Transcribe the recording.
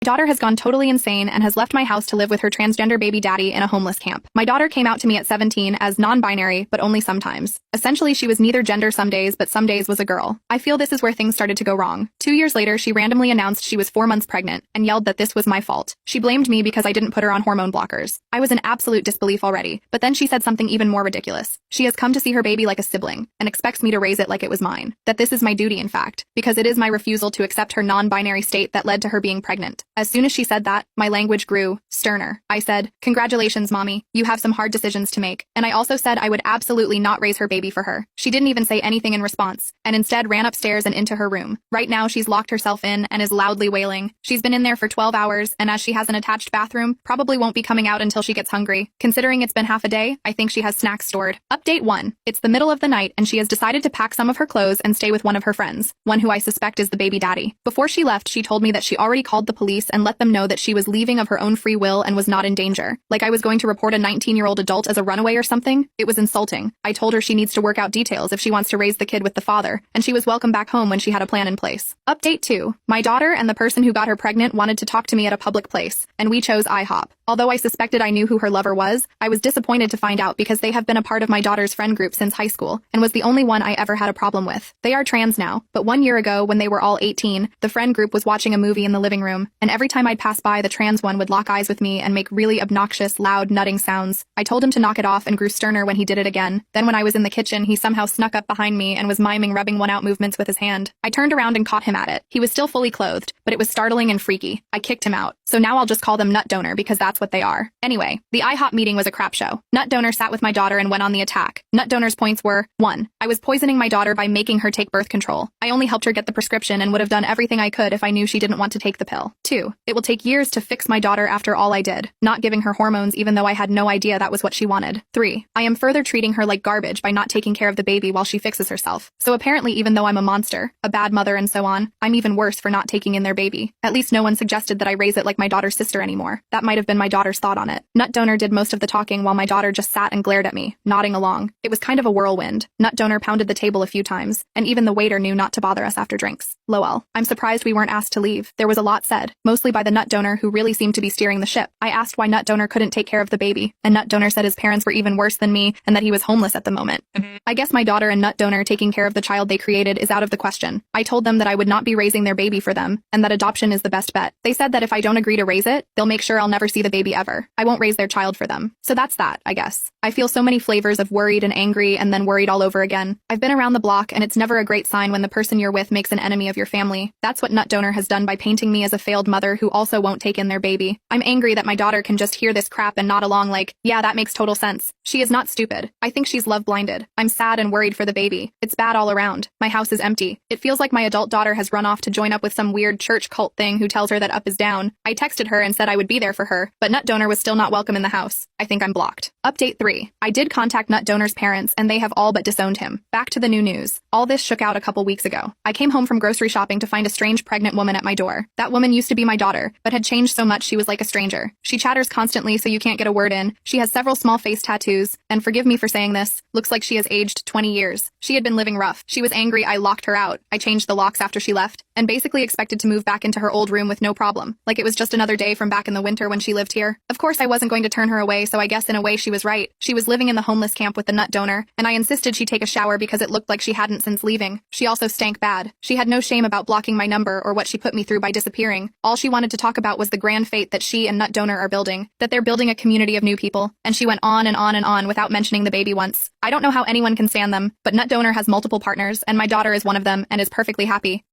daughter has gone totally insane and has left my house to live with her transgender baby daddy in a homeless camp. My daughter came out to me at 17 as non-binary, but only sometimes. Essentially, she was neither gender some days, but some days was a girl. I feel this is where things started to go wrong. 2 years later, she randomly announced she was 4 months pregnant and yelled that this was my fault. She blamed me because I didn't put her on hormone blockers. I was in absolute disbelief already, but then she said something even more ridiculous. She has come to see her baby like a sibling and expects me to raise it like it was mine. That this is my duty, in fact, because it is my refusal to accept her non-binary state that led to her being pregnant. As soon as she said that, my language grew sterner. I said, "Congratulations, mommy. You have some hard decisions to make." And I also said I would absolutely not raise her baby for her. She didn't even say anything in response, and instead ran upstairs and into her room. Right now, she's locked herself in and is loudly wailing. She's been in there for 12 hours, and as she has an attached bathroom, probably won't be coming out until she gets hungry. Considering it's been half a day, I think she has snacks stored. Update 1. It's the middle of the night, and she has decided to pack some of her clothes and stay with one of her friends, one who I suspect is the baby daddy. Before she left, she told me that she already called the police and let them know that she was leaving of her own free will and was not in danger. Like I was going to report a 19-year-old adult as a runaway or something? It was insulting. I told her she needs to work out details if she wants to raise the kid with the father, and she was welcome back home when she had a plan in place. Update 2. My daughter and the person who got her pregnant wanted to talk to me at a public place, and we chose IHOP. Although I suspected I knew who her lover was, I was disappointed to find out because they have been a part of my daughter's friend group since high school, and was the only one I ever had a problem with. They are trans now, but 1 year ago, when they were all 18, the friend group was watching a movie in the living room, and every time I'd pass by, the trans one would lock eyes with me and make really obnoxious, loud, nutting sounds. I told him to knock it off and grew sterner when he did it again. Then when I was in the kitchen, he somehow snuck up behind me and was miming rubbing one out movements with his hand. I turned around and caught him at it. He was still fully clothed, but it was startling and freaky. I kicked him out. So now I'll just call them nut donor because that's what they are. Anyway, the IHOP meeting was a crap show. Nut donor sat with my daughter and went on the attack. Nut donor's points were: 1. I was poisoning my daughter by making her take birth control. I only helped her get the prescription and would have done everything I could if I knew she didn't want to take the pill. 2. It will take years to fix my daughter after all I did, not giving her hormones even though I had no idea that was what she wanted. 3. I am further treating her like garbage by not taking care of the baby while she fixes herself. So apparently even though I'm a monster, a bad mother and so on, I'm even worse for not taking in their baby. At least no one suggested that I raise it like my daughter's sister anymore. That might have been my daughter's thought on it. Nut donor did most of the talking while my daughter just sat and glared at me, nodding along. It was kind of a whirlwind. Nut donor pounded the table a few times, and even the waiter knew not to bother us after drinks. Lol. I'm surprised we weren't asked to leave. There was a lot said, mostly by the nut donor who really seemed to be steering the ship. I asked why nut donor couldn't take care of the baby, and nut donor said his parents were even worse than me and that he was homeless at the moment. I guess my daughter and nut donor taking care of the child they created is out of the question. I told them that I would not be raising their baby for them, and that adoption is the best bet. They said that if I don't agree to raise it, they'll make sure I'll never see the baby ever. I won't raise their child for them. So that's that, I guess. I feel so many flavors of worried and angry and then worried all over again. I've been around the block, and it's never a great sign when the person you're with makes an enemy of your family. That's what nut donor has done by painting me as a failed mother who also won't take in their baby. I'm angry that my daughter can just hear this crap and nod along like, yeah, that makes total sense. She is not stupid. I think she's love blinded. I'm sad and worried for the baby. It's bad all around. My house is empty. It feels like my adult daughter has run off to join up with some weird church cult thing who tells her that up is down. I texted her and said I would be there for her, but nut donor was still not welcome in the house. I think I'm blocked. Update 3. I did contact nut donor's parents and they have all but disowned him. Back to the new news. All this shook out a couple weeks ago. I came home from grocery shopping to find a strange pregnant woman at my door. That woman used to be my daughter, but had changed so much she was like a stranger. She chatters constantly so you can't get a word in. She has several small face tattoos, and forgive me for saying this, looks like she has aged 20 years. She had been living rough. She was angry I locked her out. I changed the locks after she left, and basically expected to move back into her old room with no problem. Like it was just another day from back in the winter when she lived here. Of course I wasn't going to turn her away, so I guess in a way she was right. She was living in the homeless camp with the nut donor, and I insisted she take a shower because it looked like she hadn't since leaving. She also stank bad. She had no shame about blocking my number or what she put me through by disappearing. All she wanted to talk about was the grand fate that she and nut donor are building, that they're building a community of new people, and she went on and on and on without mentioning the baby once. I don't know how anyone can stand them, but nut donor has multiple partners, and my daughter is one of them and is perfectly happy.